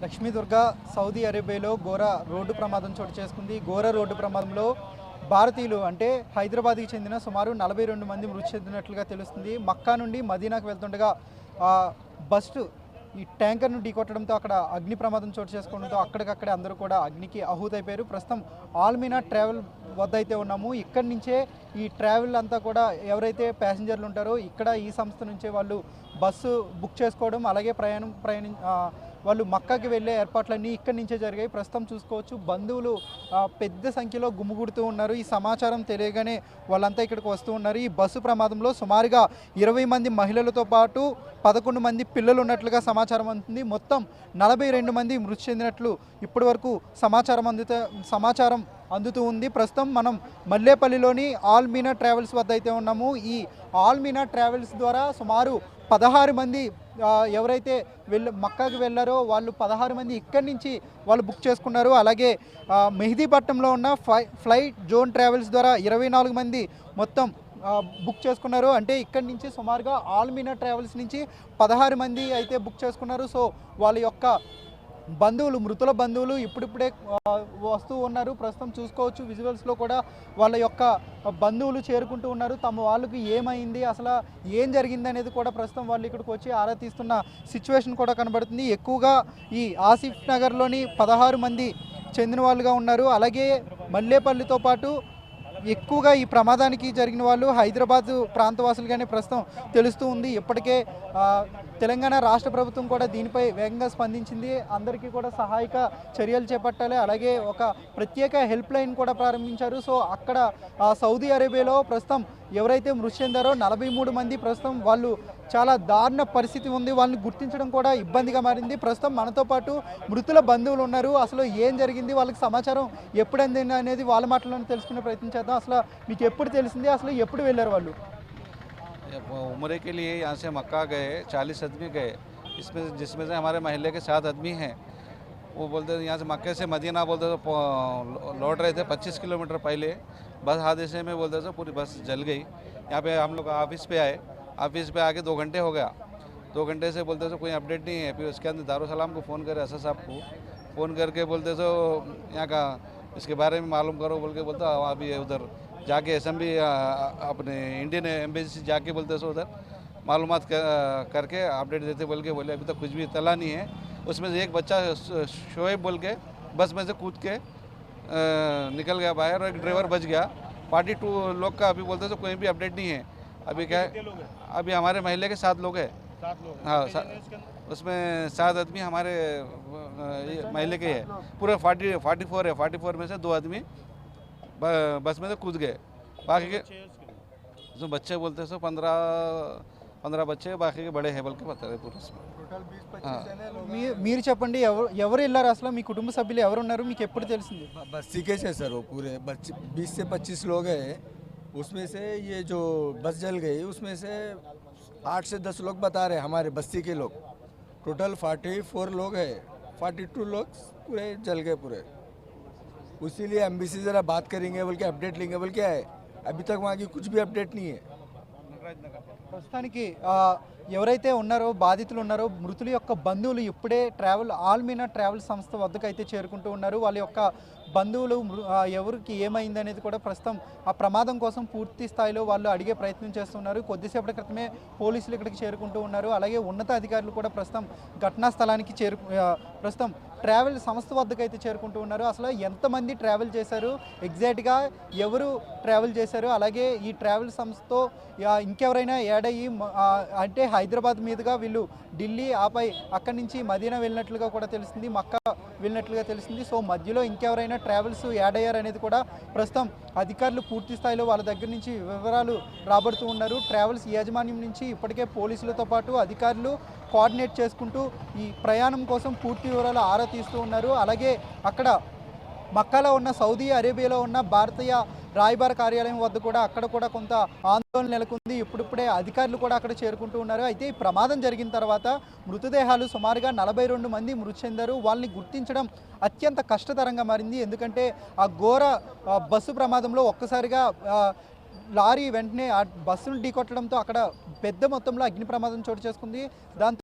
Lakshmi Durga Saudi అరేబియాలో ఘోర road ప్రమాదం చోటు చేసుకుంది. ఘోర రోడ్డు ప్రమాదంలో భారతీయులు అంటే హైదరాబాద్కి చెందిన సుమారు 42 మంది మృతి చెందినట్లుగా తెలుస్తుంది. మక్కా నుండి మదీనాకు వెళ్తుండగా బస్సు ఈ ట్యాంకర్ను ఢీకొట్టడంతో అక్కడ అగ్ని ప్రమాదం చోటు చేసుకోవడంతో అక్కడికక్కడే అందరూ కూడా అగ్నికి ఆహుతైపోయారు. ప్రస్తుతం ఆల్మీనా ట్రావెల్ వద్ద అయితే ఉన్నాము. ఇక్కడి నుంచే ఈ ట్రావెల్ అంతా కూడా ఎవరైతే ప్యాసింజర్లు ఉంటారో ఇక్కడ ఈ సంస్థ నుంచే వాళ్ళు బస్సు బుక్ చేసుకోవడం, అలాగే వాళ్ళు మక్కాకి వెళ్ళే ఏర్పాట్లన్నీ ఇక్కడి నుంచే జరిగాయి. ప్రస్తుతం చూసుకోవచ్చు బంధువులు పెద్ద సంఖ్యలో గుమిగూడుతూ ఉన్నారు. ఈ సమాచారం తెలియగానే వాళ్ళంతా ఇక్కడికి వస్తూ ఉన్నారు. ఈ బస్సు ప్రమాదంలో సుమారుగా 20 మంది మహిళలతో పాటు 11 మంది పిల్లలు ఉన్నట్లుగా సమాచారం అందుతుంది. మొత్తం 42 మంది మృతి చెందినట్లు ఇప్పటి వరకు సమాచారం అందుతూ ఉంది. ప్రస్తుతం మనం మల్లేపల్లిలోని ఆల్మీనా ట్రావెల్స్ వద్ద అయితే ఉన్నాము. ఈ ఆల్మీనా ట్రావెల్స్ ద్వారా సుమారు 16 మంది ఎవరైతే మక్కాకి వెళ్ళారో వాళ్ళు 16 మంది ఇక్కడి నుంచి వాళ్ళు బుక్ చేసుకున్నారు. అలాగే మెహదీపట్నంలో ఉన్న ఫ్లైట్ జోన్ ట్రావెల్స్ ద్వారా 24 మంది మొత్తం బుక్ చేసుకున్నారు. అంటే ఇక్కడి నుంచి సుమారుగా ఆల్మీనా ట్రావెల్స్ నుంచి 16 మంది అయితే బుక్ చేసుకున్నారు. సో వాళ్ళ యొక్క మృతుల బంధువులు ఇప్పుడిప్పుడే వస్తూ ఉన్నారు. ప్రస్తుతం చూసుకోవచ్చు విజువల్స్లో కూడా వాళ్ళ యొక్క బంధువులు చేరుకుంటూ ఉన్నారు. తమ వాళ్ళకి ఏమైంది, అసలు ఏం జరిగింది అనేది కూడా ప్రస్తుతం వాళ్ళు ఇక్కడికి వచ్చి ఆరా తీస్తున్న సిచ్యువేషన్ కూడా కనబడుతుంది. ఎక్కువగా ఈ ఆసిఫ్ నగర్లోని 16 మంది చెందిన వాళ్ళుగా ఉన్నారు. అలాగే మల్లేపల్లితో పాటు ఎక్కువగా ఈ ప్రమాదానికి జరిగిన వాళ్ళు హైదరాబాద్ ప్రాంతవాసులుగానే ప్రస్తుతం తెలుస్తూ ఉంది. ఇప్పటికే తెలంగాణ రాష్ట్ర ప్రభుత్వం కూడా దీనిపై వేగంగా స్పందించింది. అందరికీ కూడా సహాయక చర్యలు చేపట్టాలి, అలాగే ఒక ప్రత్యేక హెల్ప్ లైన్ కూడా ప్రారంభించారు. సో అక్కడ సౌదీ అరేబియాలో ప్రస్తుతం ఎవరైతే మృతి చెందారో 43 మంది ప్రస్తుతం వాళ్ళు చాలా దారుణ పరిస్థితి ఉంది. వాళ్ళని గుర్తించడం కూడా ఇబ్బందిగా మారింది. ప్రస్తుతం మనతో పాటు మృతుల బంధువులు ఉన్నారు. అసలు ఏం జరిగింది, వాళ్ళకి సమాచారం ఎప్పుడు అందింది అనేది వాళ్ళ మాటలను తెలుసుకునే ప్రయత్నం చేద్దాం. అసలు మీకు ఎప్పుడు తెలిసింది, అసలు ఎప్పుడు వెళ్ళారు వాళ్ళు? उम्र के लिए यहाँ से मक्का गए, 40 आदमी गए, जिसमें से हमारे महल्ले के 7 आदमी हैं। वो बोलते यहाँ से मक्के से मदीना बोलते तो लौट रहे थे 25 किलोमीटर पहले। बस हादसे में बोलते तो पूरी बस जल गई। यहाँ पे हम लोग ऑफिस पे आए, ऑफिस पे आके 2 घंटे हो गया। 2 घंटे से बोलते तो कोई अपडेट नहीं है। फिर उसके अंदर दारुसलाम को फ़ोन करे, असद साहब को फ़ोन करके बोलते तो यहाँ का इसके बारे में मालूम करो बोल के बोलता अभी उधर जाके असेंबली अपने इंडियन एम्बेसी जाके बोलते सो उधर मालूमात करके अपडेट देते बोल के बोले अभी तक कुछ भी तला नहीं है। उसमें से एक बच्चा शोएब बोल के बस में से कूद के निकल गया बाहर और एक ड्राइवर बच गया। 42 लोग का अभी बोलते तो कोई भी अपडेट नहीं है। अभी क्या है, अभी हमारे महल्ले के 7 लोग हैं। हाँ, उसमें 7 आदमी हमारे महल्ले के हैं। पूरे 44 है। 44 में से 2 आदमी बस में से कूद गए। बाकी के जो बच्चे बोलते सो 15 बच्चे, बाकी के बड़े हैं बोल के बता रहे पूरे इसमें। మీరు చెప్పండి, ఎవరు వెళ్ళారు, అసలు మీ కుటుంబ సభ్యులు ఎవరు ఉన్నారు, మీకు ఎప్పుడు తెలిసింది? बस्ती के से सर वो पूरे 20 से 25 लोग हैं। उसमें से ये जो बस जल गई उसमें से 8 से 10 लोग बता रहे हमारे बस्ती के लोग। टोटल 44 लोग हैं, 42 लोग पूरे जल गए पूरे। इसीलिए एम्बेसी ज़रा बात करेंगे बोल के अपडेट लेंगे बोल के आए। अभी तक वहाँ की कुछ भी अपडेट नहीं है। ప్రస్తుతానికి ఎవరైతే ఉన్నారో బాధితులు ఉన్నారో మృతుల యొక్క బంధువులు ఇప్పుడే ఆల్మీనా ట్రావెల్ సంస్థ వద్దకు అయితే చేరుకుంటూ ఉన్నారు. వాళ్ళ యొక్క బంధువులు ఎవరికి ఏమైంది అనేది కూడా ప్రస్తుతం ఆ ప్రమాదం కోసం పూర్తి స్థాయిలో వాళ్ళు అడిగే ప్రయత్నం చేస్తున్నారు. కొద్దిసేపటి క్రితమే పోలీసులు ఇక్కడికి చేరుకుంటూ ఉన్నారు. అలాగే ఉన్నత అధికారులు కూడా ప్రస్తుతం ఘటనా స్థలానికి ప్రస్తుతం ట్రావెల్ సంస్థ వద్దకు అయితే చేరుకుంటూ ఉన్నారు. అసలు ఎంతమంది ట్రావెల్ చేశారు, ఎగ్జాక్ట్గా ఎవరు ట్రావెల్ చేశారు, అలాగే ఈ ట్రావెల్ సంస్థతో ఇంకెవరైనా యాడ్ అయ్యి అంటే హైదరాబాద్ మీదుగా వీళ్ళు ఢిల్లీ ఆపై అక్కడి నుంచి మదీనా వెళ్ళినట్లుగా కూడా తెలిసింది, మక్కా వెళ్ళినట్లుగా తెలిసింది. సో మధ్యలో ఇంకెవరైనా ట్రావెల్స్ యాడ్ అయ్యారనేది కూడా ప్రస్తుతం అధికారులు పూర్తి స్థాయిలో వాళ్ళ దగ్గర నుంచి వివరాలు రాబడుతూ ఉన్నారు. ట్రావెల్స్ యాజమాన్యం నుంచి ఇప్పటికే పోలీసులతో పాటు అధికారులు కోఆర్డినేట్ చేసుకుంటూ ఈ ప్రయాణం కోసం పూర్తి వివరాలు ఆరా తీస్తూ ఉన్నారు. అలాగే అక్కడ మక్కాలో ఉన్న సౌదీ అరేబియాలో ఉన్న భారతీయ రాయబార కార్యాలయం వద్ద కూడా అక్కడ కూడా కొంత ఆందోళన నెలకొంది. ఇప్పుడిప్పుడే అధికారులు కూడా అక్కడ చేరుకుంటూ ఉన్నారు. అయితే ఈ ప్రమాదం జరిగిన తర్వాత మృతదేహాలు సుమారుగా 42 మంది మృతి చెందారు. వాళ్ళని గుర్తించడం అత్యంత కష్టతరంగా మారింది. ఎందుకంటే ఆ ఘోర బస్సు ప్రమాదంలో ఒక్కసారిగా లారీ వెంటనే ఆ బస్సును ఢీకొట్టడంతో అక్కడ పెద్ద మొత్తంలో అగ్ని ప్రమాదం చోటు చేసుకుంది. దాంతో